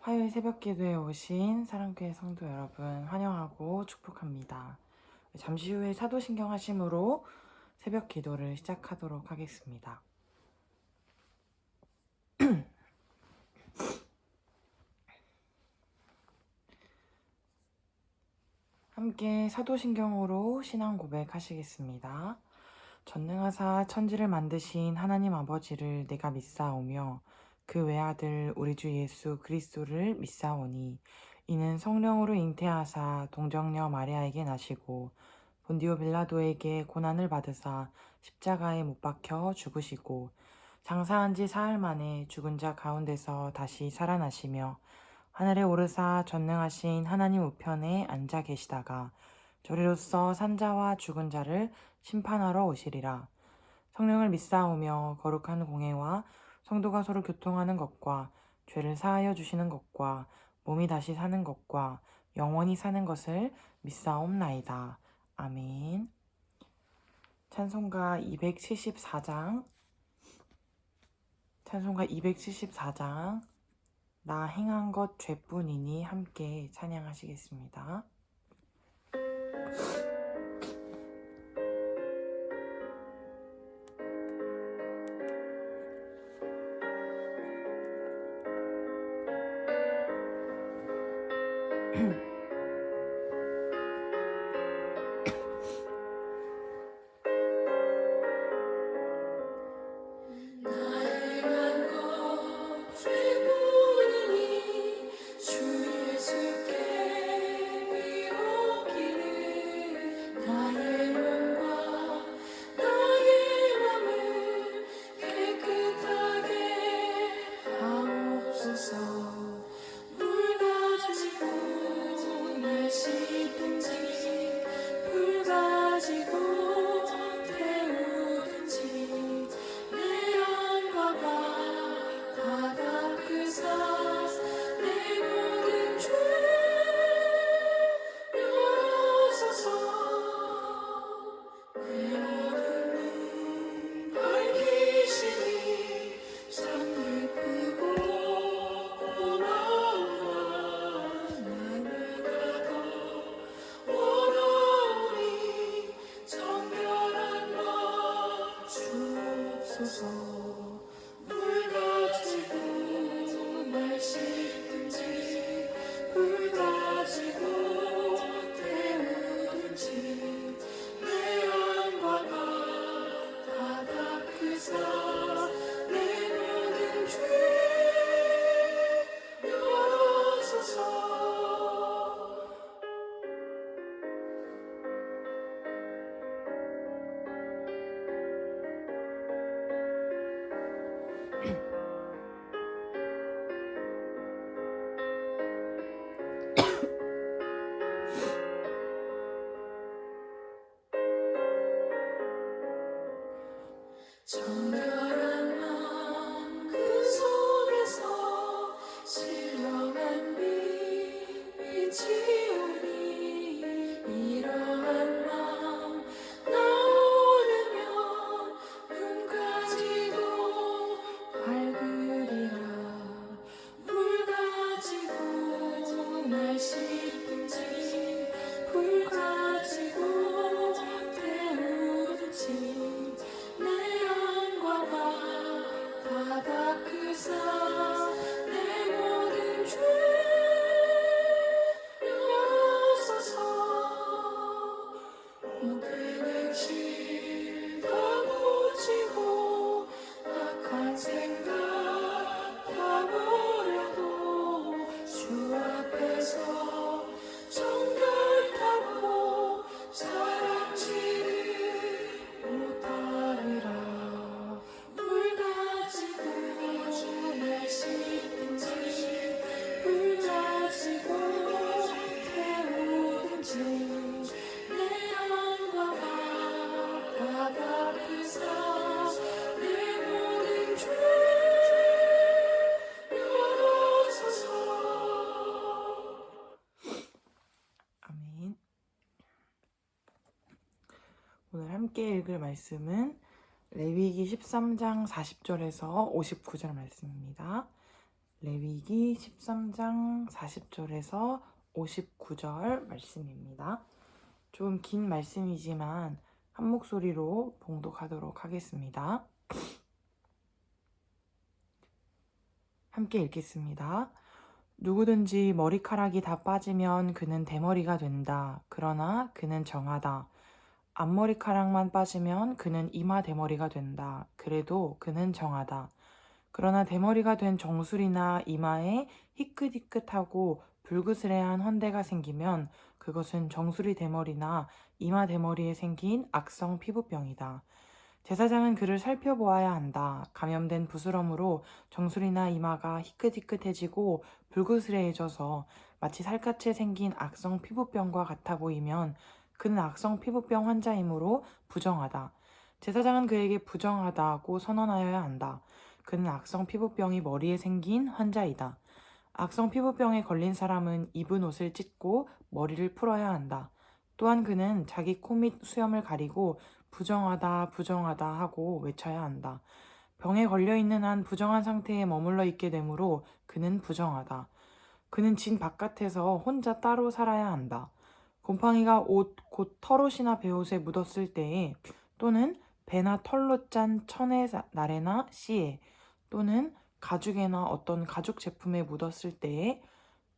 화요일 새벽 기도에 오신 사랑교회 성도 여러분 환영하고 축복합니다. 잠시 후에 사도신경 하심으로 새벽 기도를 시작하도록 하겠습니다. 함께 사도신경으로 신앙 고백하시겠습니다. 전능하사 천지를 만드신 하나님 아버지를 내가 믿사오며 그 외아들 우리 주 예수 그리스도를 믿사오니 이는 성령으로 잉태하사 동정녀 마리아에게 나시고 본디오 빌라도에게 고난을 받으사 십자가에 못 박혀 죽으시고 장사한 지 사흘 만에 죽은 자 가운데서 다시 살아나시며 하늘에 오르사 전능하신 하나님 우편에 앉아 계시다가 저리로서 산자와 죽은 자를 심판하러 오시리라. 성령을 믿사오며 거룩한 공회와 성도가 서로 교통하는 것과 죄를 사하여 주시는 것과 몸이 다시 사는 것과 영원히 사는 것을 믿사옵나이다. 아멘. 찬송가 274장 나 행한 것 죄뿐이니 함께 찬양하시겠습니다. 정결한 마음 그 속에서 신령한 빛이 오니 이러한 마음 나오려면 눈 가지고 밝으리라. 물 가지고 날 씻든지 불 가지고 태우든지 내 영과 다 닦으사 내 모든 죄 용서서 모든 행실 다 고치고 악한 생각 다 버려도 주 앞에서 정결하고 사랑치를 못하리라. 물 가지고 날 씻든지 불 가지고 태우든지 내 영과 다 닦으사 내 모든 죄 용서서. 아멘. 오늘 함께 읽을 말씀은 레위기 13장 40절에서 59절 말씀입니다. 레위기 13장 40절에서 59절 말씀입니다. 좀 긴 말씀이지만 한 목소리로 봉독하도록 하겠습니다. 함께 읽겠습니다. 누구든지 머리카락이 다 빠지면 그는 대머리가 된다. 그러나 그는 정하다. 앞머리카락만 빠지면 그는 이마 대머리가 된다. 그래도 그는 정하다. 그러나 대머리가 된 정수리나 이마에 희끗희끗하고 불그스레한 헌대가 생기면 그것은 정수리 대머리나 이마 대머리에 생긴 악성 피부병이다. 제사장은 그를 살펴보아야 한다. 감염된 부스럼으로 정수리나 이마가 희끗희끗해지고 불그스레해져서 마치 살갗에 생긴 악성 피부병과 같아 보이면 그는 악성 피부병 환자이므로 부정하다. 제사장은 그에게 부정하다고 선언하여야 한다. 그는 악성 피부병이 머리에 생긴 환자이다. 악성 피부병에 걸린 사람은 입은 옷을 찢고 머리를 풀어야 한다. 또한 그는 자기 코 및 수염을 가리고 부정하다, 부정하다 하고 외쳐야 한다. 병에 걸려있는 한 부정한 상태에 머물러 있게 되므로 그는 부정하다. 그는 진 바깥에서 혼자 따로 살아야 한다. 곰팡이가 옷, 곧 털옷이나 베옷에 묻었을 때에 또는 배나 털로 짠 천의 나래나 씨에 또는 가죽에나 어떤 가죽 제품에 묻었을 때에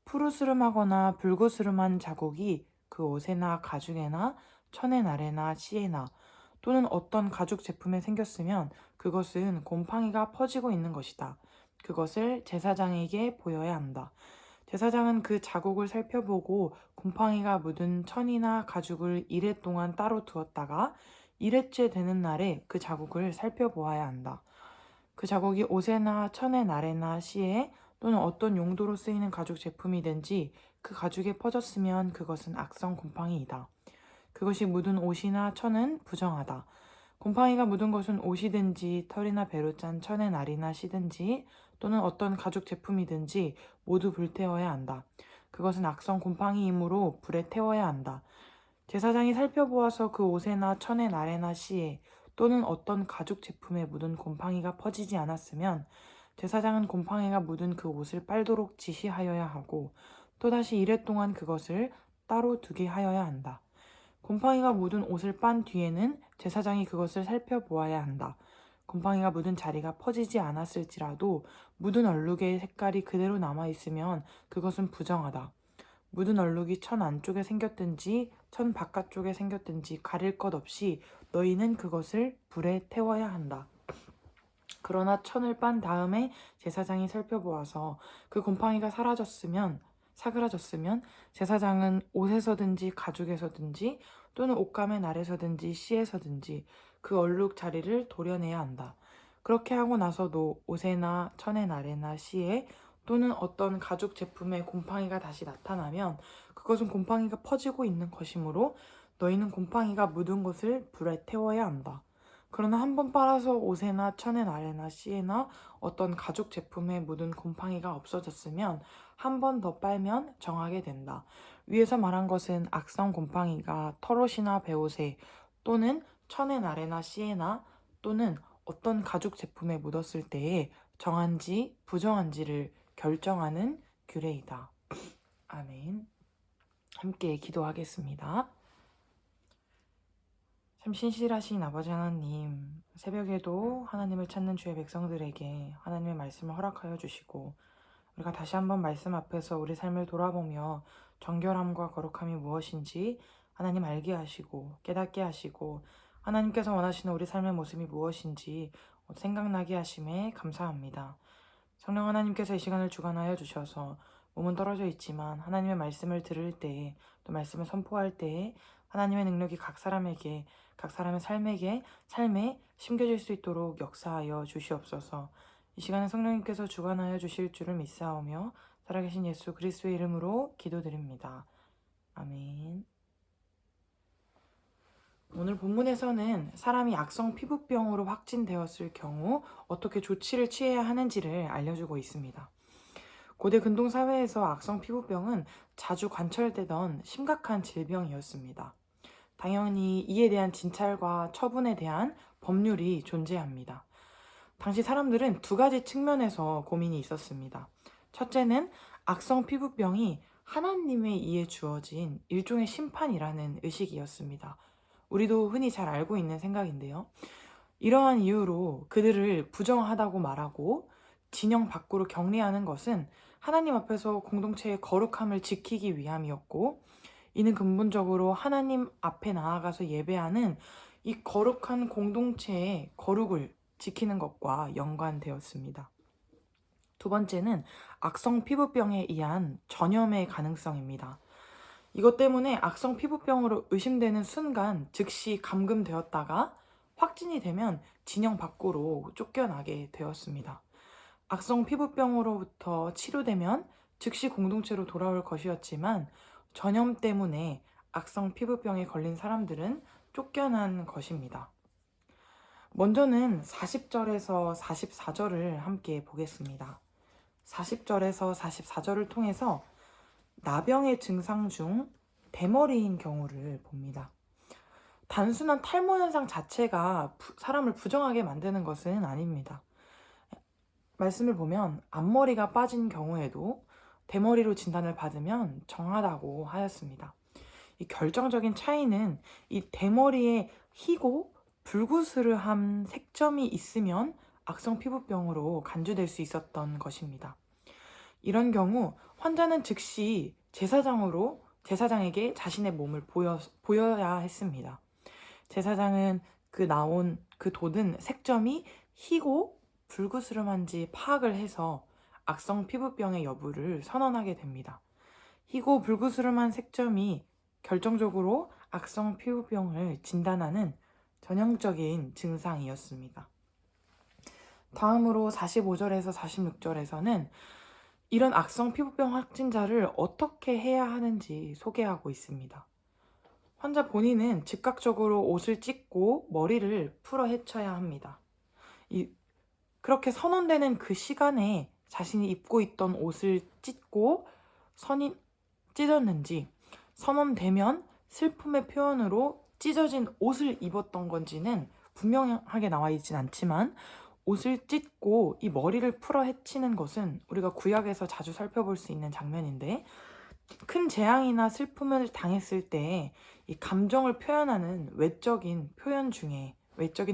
푸르스름하거나 불그스름한 자국이 그 옷에나 가죽에나 천의 나래나 씨에나 또는 어떤 가죽 제품에 생겼으면 그것은 곰팡이가 퍼지고 있는 것이다. 그것을 제사장에게 보여야 한다. 제사장은 그 자국을 살펴보고 곰팡이가 묻은 천이나 가죽을 이레 동안 따로 두었다가 이레째 되는 날에 그 자국을 살펴보아야 한다. 그 자국이 옷에나 천의 나래나 씨에 또는 어떤 용도로 쓰이는 가죽 제품이든지 그 가죽에 퍼졌으면 그것은 악성 곰팡이이다. 그것이 묻은 옷이나 천은 부정하다. 곰팡이가 묻은 것은 옷이든지 털이나 배로 짠 천의 날이나 씨든지 또는 어떤 가죽 제품이든지 모두 불태워야 한다. 그것은 악성 곰팡이이므로 불에 태워야 한다. 제사장이 살펴보아서 그 옷에나 천의 날에나 씨에 또는 어떤 가죽 제품에 묻은 곰팡이가 퍼지지 않았으면 제사장은 곰팡이가 묻은 그 옷을 빨도록 지시하여야 하고 또다시 이레 동안 그것을 따로 두게 하여야 한다. 곰팡이가 묻은 옷을 빤 뒤에는 제사장이 그것을 살펴보아야 한다. 곰팡이가 묻은 자리가 퍼지지 않았을지라도 묻은 얼룩의 색깔이 그대로 남아있으면 그것은 부정하다. 묻은 얼룩이 천 안쪽에 생겼든지 천 바깥쪽에 생겼든지 가릴 것 없이 너희는 그것을 불에 태워야 한다. 그러나 천을 빤 다음에 제사장이 살펴보아서 그 곰팡이가 사그라졌으면 제사장은 옷에서든지 가죽에서든지 또는 옷감의 날에서든지 씨에서든지 그 얼룩 자리를 도려내야 한다. 그렇게 하고 나서도 옷에나 천의 날에나 씨에 또는 어떤 가죽 제품에 곰팡이가 다시 나타나면 그것은 곰팡이가 퍼지고 있는 것이므로 너희는 곰팡이가 묻은 것을 불에 태워야 한다. 그러나 한 번 빨아서 옷에나 천의 날에나 씨에나 어떤 가죽 제품에 묻은 곰팡이가 없어졌으면 한 번 더 빨면 정하게 된다. 위에서 말한 것은 악성 곰팡이가 털옷이나 베옷에 또는 천의 날에나 씨에나 또는 어떤 가죽 제품에 묻었을 때에 정한지 부정한지를 결정하는 규례이다. 아멘. 함께 기도하겠습니다. 참 신실하신 아버지 하나님, 새벽에도 하나님을 찾는 주의 백성들에게 하나님의 말씀을 허락하여 주시고 우리가 다시 한번 말씀 앞에서 우리 삶을 돌아보며 정결함과 거룩함이 무엇인지 하나님 알게 하시고 깨닫게 하시고 하나님께서 원하시는 우리 삶의 모습이 무엇인지 생각나게 하심에 감사합니다. 성령 하나님께서 이 시간을 주관하여 주셔서 몸은 떨어져 있지만 하나님의 말씀을 들을 때에 또 말씀을 선포할 때에 하나님의 능력이 각 사람에게 각 사람의 삶에 심겨질 수 있도록 역사하여 주시옵소서. 이 시간에 성령님께서 주관하여 주실 줄을 믿사오며 살아계신 예수 그리스도의 이름으로 기도드립니다. 아멘. 오늘 본문에서는 사람이 악성 피부병으로 확진되었을 경우 어떻게 조치를 취해야 하는지를 알려주고 있습니다. 고대 근동 사회에서 악성 피부병은 자주 관철되던 심각한 질병이었습니다. 당연히 이에 대한 진찰과 처분에 대한 법률이 존재합니다. 당시 사람들은 두 가지 측면에서 고민이 있었습니다. 첫째는 악성 피부병이 하나님에 의해 주어진 일종의 심판이라는 의식이었습니다. 우리도 흔히 잘 알고 있는 생각인데요. 이러한 이유로 그들을 부정하다고 말하고 진영 밖으로 격리하는 것은 하나님 앞에서 공동체의 거룩함을 지키기 위함이었고, 이는 근본적으로 하나님 앞에 나아가서 예배하는 이 거룩한 공동체의 거룩을 지키는 것과 연관되었습니다. 두 번째는 악성 피부병에 의한 전염의 가능성입니다. 이것 때문에 악성 피부병으로 의심되는 순간 즉시 감금되었다가 확진이 되면 진영 밖으로 쫓겨나게 되었습니다. 악성 피부병으로부터 치료되면 즉시 공동체로 돌아올 것이었지만 전염 때문에 악성 피부병에 걸린 사람들은 쫓겨난 것입니다. 먼저는 40절에서 44절을 함께 보겠습니다. 40절에서 44절을 통해서 나병의 증상 중 대머리인 경우를 봅니다. 단순한 탈모 현상 자체가 사람을 부정하게 만드는 것은 아닙니다. 말씀을 보면 앞머리가 빠진 경우에도 대머리로 진단을 받으면 정하다고 하였습니다. 이 결정적인 차이는 이 대머리에 희고 불구스름한 색점이 있으면 악성 피부병으로 간주될 수 있었던 것입니다. 이런 경우 환자는 즉시 제사장에게 자신의 몸을 보여야 했습니다. 제사장은 나온 그 돋은 색점이 희고 불구스름한지 파악을 해서 악성 피부병의 여부를 선언하게 됩니다. 희고 불구스름한 색점이 결정적으로 악성 피부병을 진단하는 전형적인 증상이었습니다. 다음으로 45절에서 46절에서는 이런 악성 피부병 확진자를 어떻게 해야 하는지 소개하고 있습니다. 환자 본인은 즉각적으로 옷을 찢고 머리를 풀어 헤쳐야 합니다. 그렇게 선언되는 그 시간에 자신이 입고 있던 옷을 찢고 찢었는지, 선언되면 슬픔의 표현으로 찢어진 옷을 입었던 건지는 분명하게 나와 있진 않지만, 옷을 찢고 이 머리를 풀어 헤치는 것은 우리가 구약에서 자주 살펴볼 수 있는 장면인데, 큰 재앙이나 슬픔을 당했을 때 이 감정을 표현하는 외적인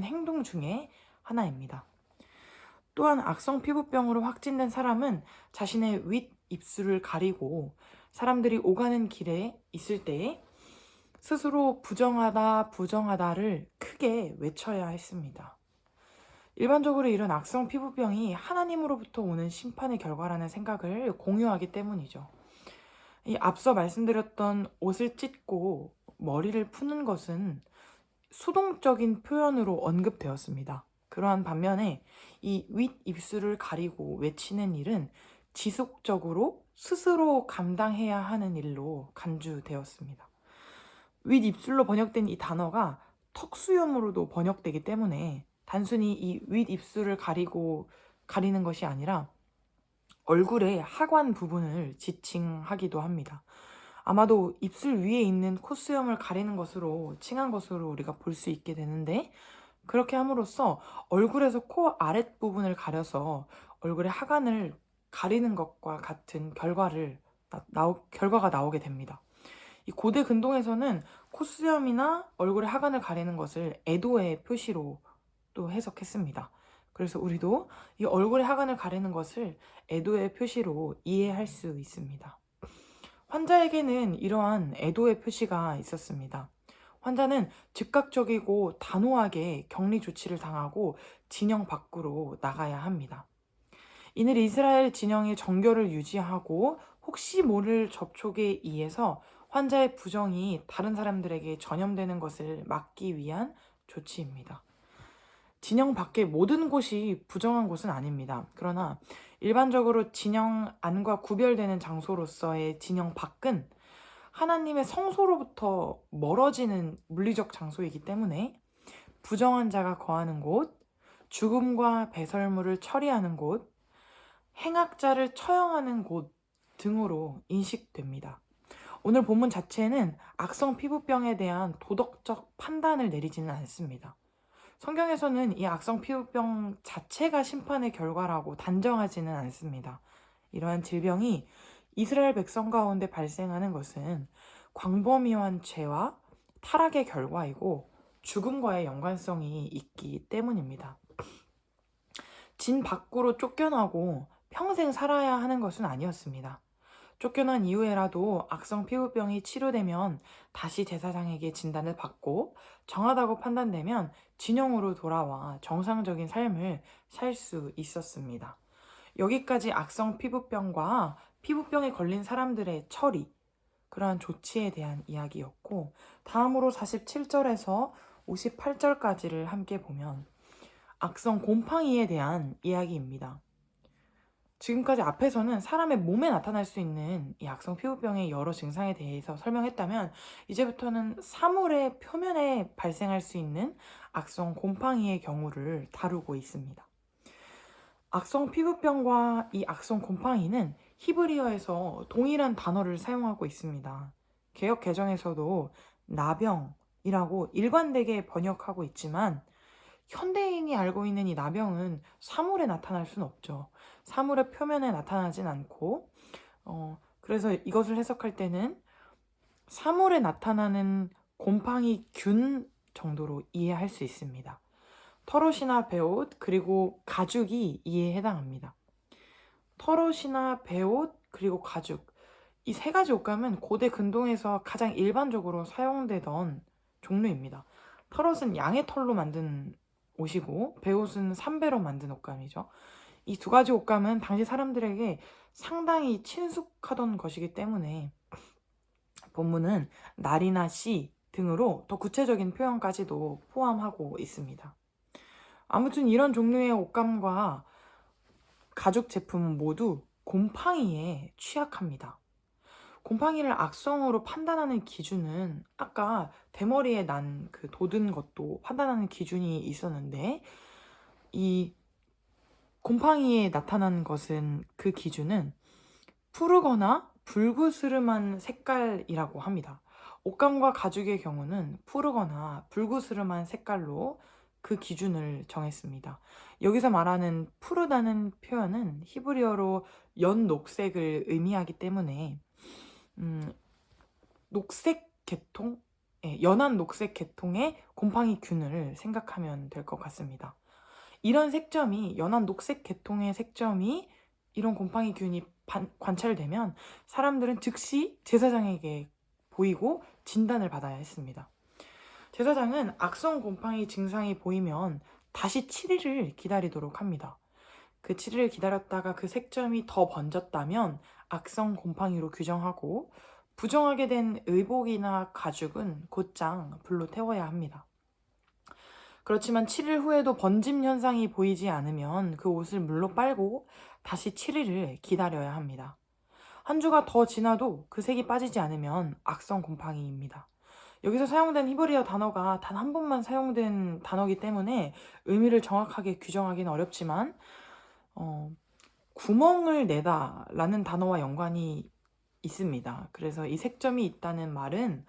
행동 중에 하나입니다. 또한 악성 피부병으로 확진된 사람은 자신의 윗 입술을 가리고 사람들이 오가는 길에 있을 때 스스로 부정하다를 크게 외쳐야 했습니다. 일반적으로 이런 악성 피부병이 하나님으로부터 오는 심판의 결과라는 생각을 공유하기 때문이죠. 이 앞서 말씀드렸던 옷을 찢고 머리를 푸는 것은 수동적인 표현으로 언급되었습니다. 그러한 반면에 이 윗입술을 가리고 외치는 일은 지속적으로 스스로 감당해야 하는 일로 간주되었습니다. 윗입술로 번역된 이 단어가 턱수염으로도 번역되기 때문에 단순히 이 윗입술을 가리는 것이 아니라 얼굴의 하관 부분을 지칭하기도 합니다. 아마도 입술 위에 있는 콧수염을 가리는 것으로 칭한 것으로 우리가 볼 수 있게 되는데, 그렇게 함으로써 얼굴에서 코 아랫부분을 가려서 얼굴의 하관을 가리는 것과 같은 결과가 나오게 됩니다. 이 고대 근동에서는 콧수염이나 얼굴의 하관을 가리는 것을 애도의 표시로 또 해석했습니다. 그래서 우리도 이 얼굴의 하관을 가리는 것을 애도의 표시로 이해할 수 있습니다. 환자에게는 이러한 애도의 표시가 있었습니다. 환자는 즉각적이고 단호하게 격리 조치를 당하고 진영 밖으로 나가야 합니다. 이는 이스라엘 진영의 정결을 유지하고 혹시 모를 접촉에 의해서 환자의 부정이 다른 사람들에게 전염되는 것을 막기 위한 조치입니다. 진영 밖의 모든 곳이 부정한 곳은 아닙니다. 그러나 일반적으로 진영 안과 구별되는 장소로서의 진영 밖은 하나님의 성소로부터 멀어지는 물리적 장소이기 때문에 부정한 자가 거하는 곳, 죽음과 배설물을 처리하는 곳, 행악자를 처형하는 곳 등으로 인식됩니다. 오늘 본문 자체는 악성 피부병에 대한 도덕적 판단을 내리지는 않습니다. 성경에서는 이 악성 피부병 자체가 심판의 결과라고 단정하지는 않습니다. 이러한 질병이 이스라엘 백성 가운데 발생하는 것은 광범위한 죄와 타락의 결과이고 죽음과의 연관성이 있기 때문입니다. 진 밖으로 쫓겨나고 평생 살아야 하는 것은 아니었습니다. 쫓겨난 이후에라도 악성 피부병이 치료되면 다시 제사장에게 진단을 받고 정하다고 판단되면 진영으로 돌아와 정상적인 삶을 살 수 있었습니다. 여기까지 악성 피부병과 피부병에 걸린 사람들의 처리, 그러한 조치에 대한 이야기였고, 다음으로 47절에서 58절까지를 함께 보면 악성 곰팡이에 대한 이야기입니다. 지금까지 앞에서는 사람의 몸에 나타날 수 있는 이 악성 피부병의 여러 증상에 대해서 설명했다면, 이제부터는 사물의 표면에 발생할 수 있는 악성 곰팡이의 경우를 다루고 있습니다. 악성 피부병과 이 악성 곰팡이는 히브리어에서 동일한 단어를 사용하고 있습니다. 개역 개정에서도 나병이라고 일관되게 번역하고 있지만, 현대인이 알고 있는 이 나병은 사물에 나타날 수는 없죠. 사물의 표면에 나타나진 않고, 그래서 이것을 해석할 때는 사물에 나타나는 곰팡이균 정도로 이해할 수 있습니다. 털옷이나 베옷, 그리고 가죽이 이에 해당합니다. 털옷이나 베옷, 그리고 가죽, 이 세 가지 옷감은 고대 근동에서 가장 일반적으로 사용되던 종류입니다. 털옷은 양의 털로 만든 옷이고 베옷은 삼배로 만든 옷감이죠. 이 두 가지 옷감은 당시 사람들에게 상당히 친숙하던 것이기 때문에 본문은 날이나 시 등으로 더 구체적인 표현까지도 포함하고 있습니다. 아무튼 이런 종류의 옷감과 가죽 제품 모두 곰팡이에 취약합니다. 곰팡이를 악성으로 판단하는 기준은 아까 대머리에 난 그 돋은 것도 판단하는 기준이 있었는데, 이 곰팡이에 나타나는 것은 그 기준은 푸르거나 불구스름한 색깔이라고 합니다. 옷감과 가죽의 경우는 푸르거나 불구스름한 색깔로 그 기준을 정했습니다. 여기서 말하는 푸르다는 표현은 히브리어로 연녹색을 의미하기 때문에 녹색 계통, 연한 녹색 계통의 곰팡이균을 생각하면 될 것 같습니다. 이런 색점이, 연한 녹색 계통의 색점이 이런 곰팡이균이 관찰되면 사람들은 즉시 제사장에게 보이고 진단을 받아야 했습니다. 제사장은 악성 곰팡이 증상이 보이면 다시 7일을 기다리도록 합니다. 그 7일을 기다렸다가 그 색점이 더 번졌다면 악성 곰팡이로 규정하고, 부정하게 된 의복이나 가죽은 곧장 불로 태워야 합니다. 그렇지만 7일 후에도 번짐 현상이 보이지 않으면 그 옷을 물로 빨고 다시 7일을 기다려야 합니다. 한 주가 더 지나도 그 색이 빠지지 않으면 악성 곰팡이입니다. 여기서 사용된 히브리어 단어가 단 한 번만 사용된 단어이기 때문에 의미를 정확하게 규정하기는 어렵지만, 구멍을 내다 라는 단어와 연관이 있습니다. 그래서 이 색점이 있다는 말은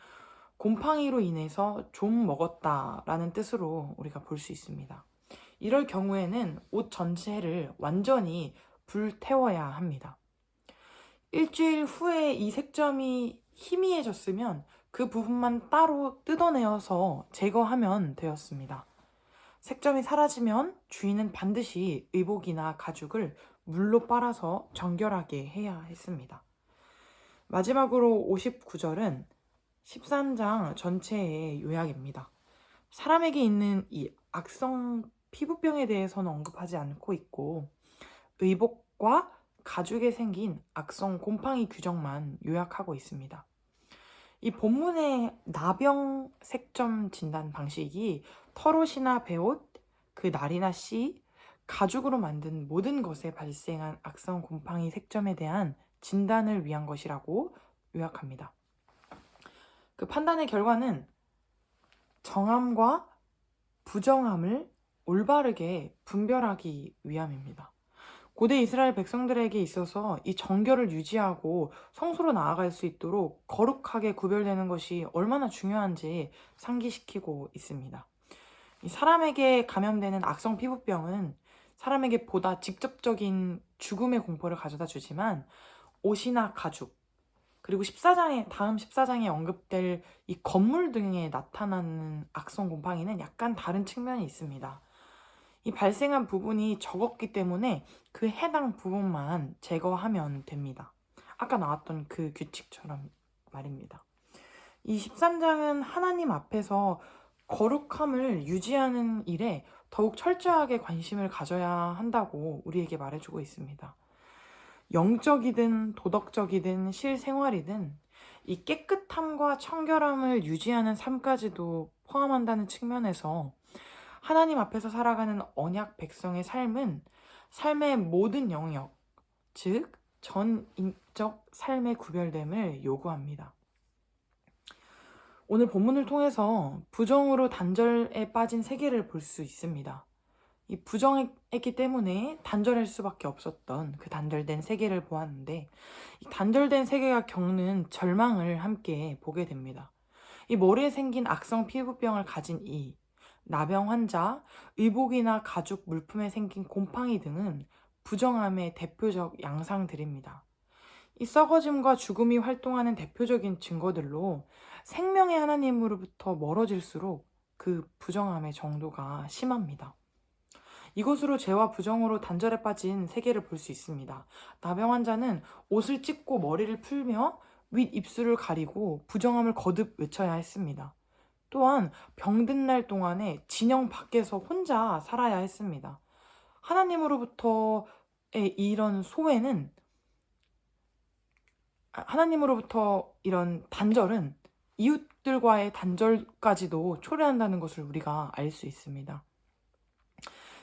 곰팡이로 인해서 좀 먹었다 라는 뜻으로 우리가 볼 수 있습니다. 이럴 경우에는 옷 전체를 완전히 불태워야 합니다. 일주일 후에 이 색점이 희미해졌으면 그 부분만 따로 뜯어내어서 제거하면 되었습니다. 색점이 사라지면 주인은 반드시 의복이나 가죽을 물로 빨아서 정결하게 해야 했습니다. 마지막으로 59절은 13장 전체의 요약입니다. 사람에게 있는 이 악성 피부병에 대해서는 언급하지 않고 있고, 의복과 가죽에 생긴 악성 곰팡이 규정만 요약하고 있습니다. 이 본문의 나병 색점 진단 방식이 털옷이나 베옷, 그 날이나 씨, 가죽으로 만든 모든 것에 발생한 악성 곰팡이 색점에 대한 진단을 위한 것이라고 요약합니다. 그 판단의 결과는 정함과 부정함을 올바르게 분별하기 위함입니다. 고대 이스라엘 백성들에게 있어서 이 정결을 유지하고 성소로 나아갈 수 있도록 거룩하게 구별되는 것이 얼마나 중요한지 상기시키고 있습니다. 이 사람에게 감염되는 악성 피부병은 사람에게 보다 직접적인 죽음의 공포를 가져다 주지만 옷이나 가죽, 그리고 다음 14장에 언급될 이 건물 등에 나타나는 악성 곰팡이는 약간 다른 측면이 있습니다. 이 발생한 부분이 적었기 때문에 그 해당 부분만 제거하면 됩니다. 아까 나왔던 그 규칙처럼 말입니다. 이 13장은 하나님 앞에서 거룩함을 유지하는 일에 더욱 철저하게 관심을 가져야 한다고 우리에게 말해주고 있습니다. 영적이든 도덕적이든 실생활이든 이 깨끗함과 청결함을 유지하는 삶까지도 포함한다는 측면에서 하나님 앞에서 살아가는 언약 백성의 삶은 삶의 모든 영역, 즉 전인적 삶의 구별됨을 요구합니다. 오늘 본문을 통해서 부정으로 단절에 빠진 세계를 볼 수 있습니다. 이 부정했기 때문에 단절할 수밖에 없었던 그 단절된 세계를 보았는데, 이 단절된 세계가 겪는 절망을 함께 보게 됩니다. 이 머리에 생긴 악성 피부병을 가진 이 나병 환자, 의복이나 가죽 물품에 생긴 곰팡이 등은 부정함의 대표적 양상들입니다. 이 썩어짐과 죽음이 활동하는 대표적인 증거들로 생명의 하나님으로부터 멀어질수록 그 부정함의 정도가 심합니다. 이것으로 죄와 부정으로 단절에 빠진 세계를 볼 수 있습니다. 나병 환자는 옷을 찢고 머리를 풀며 윗 입술을 가리고 부정함을 거듭 외쳐야 했습니다. 또한 병든 날 동안에 진영 밖에서 혼자 살아야 했습니다. 하나님으로부터의 하나님으로부터 이런 단절은 이웃들과의 단절까지도 초래한다는 것을 우리가 알 수 있습니다.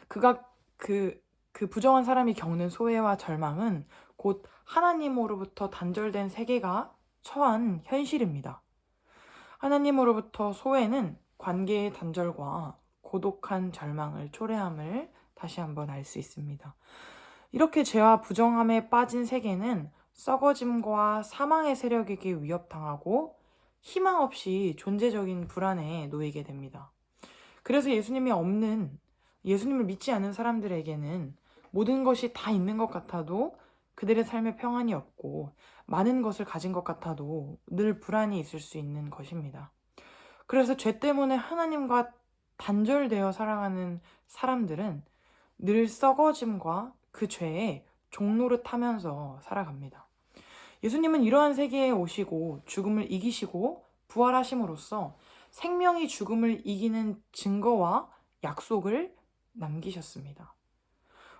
그 부정한 사람이 겪는 소외와 절망은 곧 하나님으로부터 단절된 세계가 처한 현실입니다. 하나님으로부터 소외는 관계의 단절과 고독한 절망을 초래함을 다시 한번 알 수 있습니다. 이렇게 죄와 부정함에 빠진 세계는 썩어짐과 사망의 세력에게 위협당하고 희망 없이 존재적인 불안에 놓이게 됩니다. 그래서 예수님을 믿지 않는 사람들에게는 모든 것이 다 있는 것 같아도 그들의 삶에 평안이 없고 많은 것을 가진 것 같아도 늘 불안이 있을 수 있는 것입니다. 그래서 죄 때문에 하나님과 단절되어 살아가는 사람들은 늘 썩어짐과 그 죄에 종노릇하면서 살아갑니다. 예수님은 이러한 세계에 오시고 죽음을 이기시고 부활하심으로써 생명이 죽음을 이기는 증거와 약속을 남기셨습니다.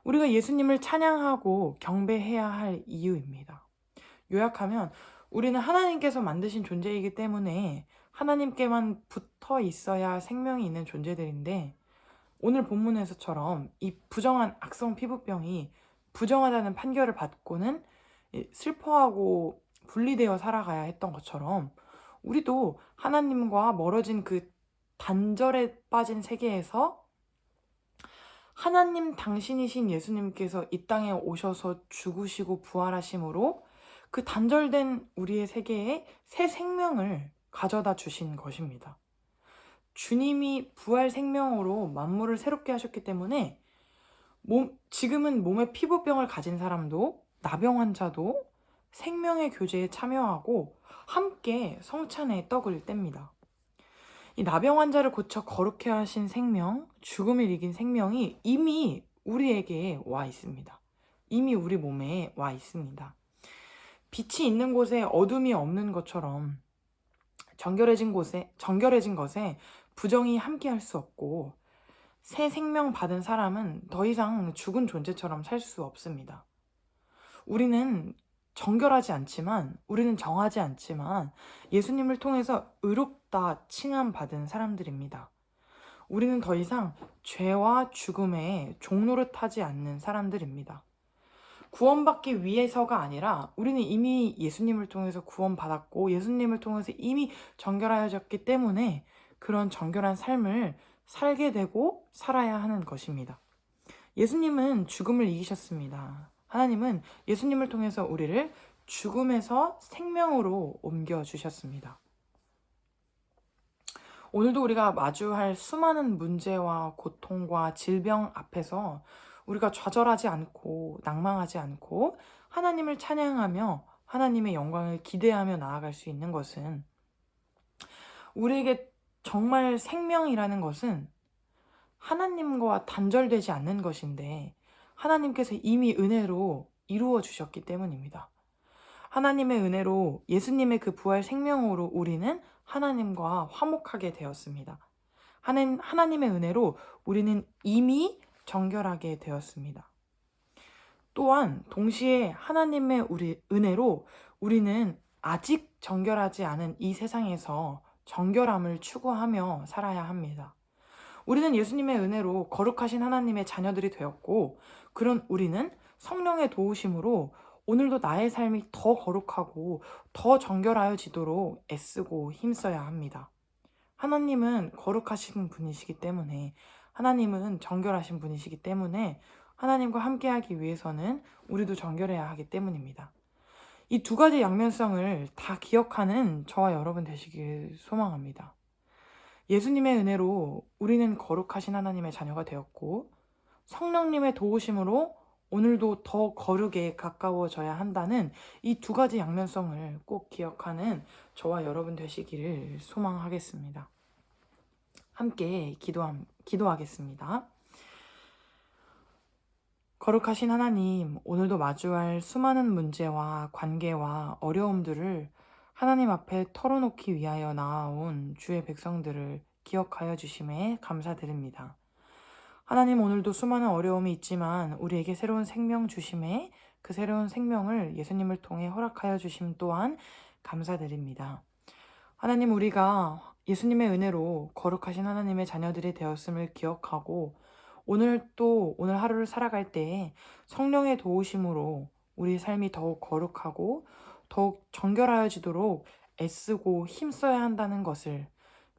우리가 예수님을 찬양하고 경배해야 할 이유입니다. 요약하면 우리는 하나님께서 만드신 존재이기 때문에 하나님께만 붙어 있어야 생명이 있는 존재들인데, 오늘 본문에서처럼 이 부정한 악성 피부병이 부정하다는 판결을 받고는 슬퍼하고 분리되어 살아가야 했던 것처럼 우리도 하나님과 멀어진 그 단절에 빠진 세계에서 하나님 당신이신 예수님께서 이 땅에 오셔서 죽으시고 부활하심으로 그 단절된 우리의 세계에 새 생명을 가져다 주신 것입니다. 주님이 부활 생명으로 만물을 새롭게 하셨기 때문에 지금은 몸에 피부병을 가진 사람도 나병 환자도 생명의 교제에 참여하고 함께 성찬의 떡을 뗍니다. 이 나병 환자를 고쳐 거룩해 하신 생명, 죽음을 이긴 생명이 이미 우리에게 와 있습니다. 이미 우리 몸에 와 있습니다. 빛이 있는 곳에 어둠이 없는 것처럼 정결해진 것에 부정이 함께할 수 없고, 새 생명 받은 사람은 더 이상 죽은 존재처럼 살 수 없습니다. 우리는 정하지 않지만 예수님을 통해서 의롭다 칭함받은 사람들입니다. 우리는 더 이상 죄와 죽음에 종노릇하지 않는 사람들입니다. 구원받기 위해서가 아니라 우리는 이미 예수님을 통해서 구원받았고 예수님을 통해서 이미 정결하여졌기 때문에 그런 정결한 삶을 살게 되고 살아야 하는 것입니다. 예수님은 죽음을 이기셨습니다. 하나님은 예수님을 통해서 우리를 죽음에서 생명으로 옮겨주셨습니다. 오늘도 우리가 마주할 수많은 문제와 고통과 질병 앞에서 우리가 좌절하지 않고 낭망하지 않고 하나님을 찬양하며 하나님의 영광을 기대하며 나아갈 수 있는 것은, 우리에게 정말 생명이라는 것은 하나님과 단절되지 않는 것인데 하나님께서 이미 은혜로 이루어 주셨기 때문입니다. 하나님의 은혜로 예수님의 그 부활 생명으로 우리는 하나님과 화목하게 되었습니다. 하나님의 은혜로 우리는 이미 정결하게 되었습니다. 또한 동시에 하나님의 은혜로 우리는 아직 정결하지 않은 이 세상에서 정결함을 추구하며 살아야 합니다. 우리는 예수님의 은혜로 거룩하신 하나님의 자녀들이 되었고, 그런 우리는 성령의 도우심으로 오늘도 나의 삶이 더 거룩하고 더 정결하여지도록 애쓰고 힘써야 합니다. 하나님은 거룩하신 분이시기 때문에, 하나님은 정결하신 분이시기 때문에 하나님과 함께하기 위해서는 우리도 정결해야 하기 때문입니다. 이 두 가지 양면성을 다 기억하는 저와 여러분 되시길 소망합니다. 예수님의 은혜로 우리는 거룩하신 하나님의 자녀가 되었고, 성령님의 도우심으로 오늘도 더 거룩에 가까워져야 한다는 이 두 가지 양면성을 꼭 기억하는 저와 여러분 되시기를 소망하겠습니다. 함께 기도하겠습니다. 거룩하신 하나님, 오늘도 마주할 수많은 문제와 관계와 어려움들을 하나님 앞에 털어놓기 위하여 나아온 주의 백성들을 기억하여 주심에 감사드립니다. 하나님, 오늘도 수많은 어려움이 있지만 우리에게 새로운 생명 주심에 그 새로운 생명을 예수님을 통해 허락하여 주심 또한 감사드립니다. 하나님, 우리가 예수님의 은혜로 거룩하신 하나님의 자녀들이 되었음을 기억하고 오늘 하루를 살아갈 때에 성령의 도우심으로 우리의 삶이 더욱 거룩하고 더욱 정결하여지도록 애쓰고 힘써야 한다는 것을,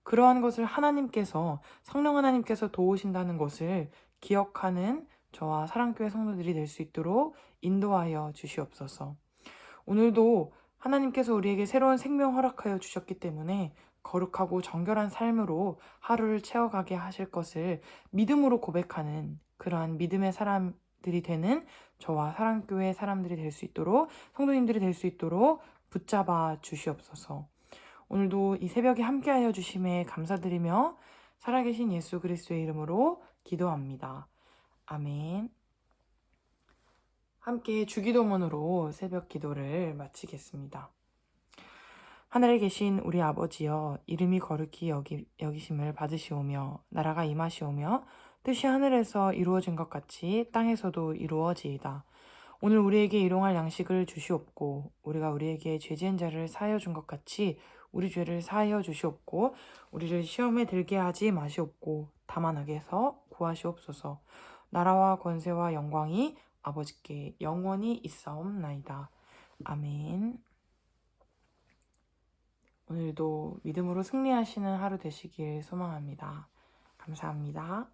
그러한 것을 성령 하나님께서 도우신다는 것을 기억하는 저와 사랑교회 성도들이 될 수 있도록 인도하여 주시옵소서. 오늘도 하나님께서 우리에게 새로운 생명 허락하여 주셨기 때문에 거룩하고 정결한 삶으로 하루를 채워가게 하실 것을 믿음으로 고백하는 그러한 믿음의 사람들이 되는 저와 사랑교회 사람들이 될 수 있도록, 성도님들이 될 수 있도록 붙잡아 주시옵소서. 오늘도 이 새벽에 함께하여 주심에 감사드리며 살아계신 예수 그리스도의 이름으로 기도합니다. 아멘. 함께 주기도문으로 새벽 기도를 마치겠습니다. 하늘에 계신 우리 아버지여, 이름이 거룩히 여기심을 받으시오며 나라가 임하시오며 뜻이 하늘에서 이루어진 것 같이 땅에서도 이루어지이다. 오늘 우리에게 일용할 양식을 주시옵고 우리가 우리에게 죄 지은 자를 사하여 준 것 같이 우리 죄를 사하여 주시옵고 우리를 시험에 들게 하지 마시옵고 다만 악에서 구하시옵소서. 나라와 권세와 영광이 아버지께 영원히 있사옵나이다. 아멘. 오늘도 믿음으로 승리하시는 하루 되시길 소망합니다. 감사합니다.